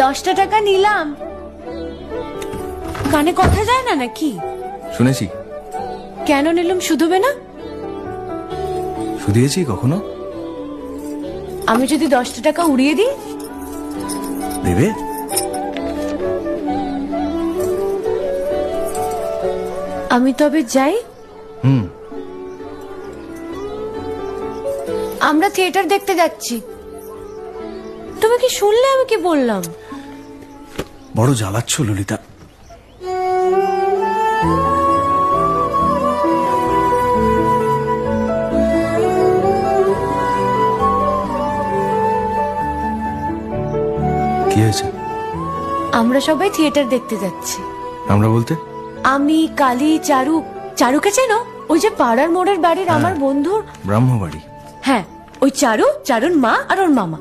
10টা টাকা নিলাম। কানে কথা যায় না নাকি? শুনেছি। কেন নিলাম? শুধবে না? শুধিয়েছি কখনো? আমি যদি 10টা টাকা উড়িয়ে দিই? দেবে? আমি তবে যাই। আমরা থিয়েটার দেখতে যাচ্ছি। তুমি কি শুনলে আমি কি বললাম? বড় জ্বালাচ্ছ ললিতা। কি হয়েছে? আমরা সবাই থিয়েটার দেখতে যাচ্ছি। আমরা বলতে? আমি, কালী, চারু। চারুকে চেনো? ওই যে পাড়ার মোড়ের বাড়ির আমার বন্ধুর ব্রাহ্মবাড়ি। হ্যাঁ, ওই চারু, চারুর মা আর ওর মামা।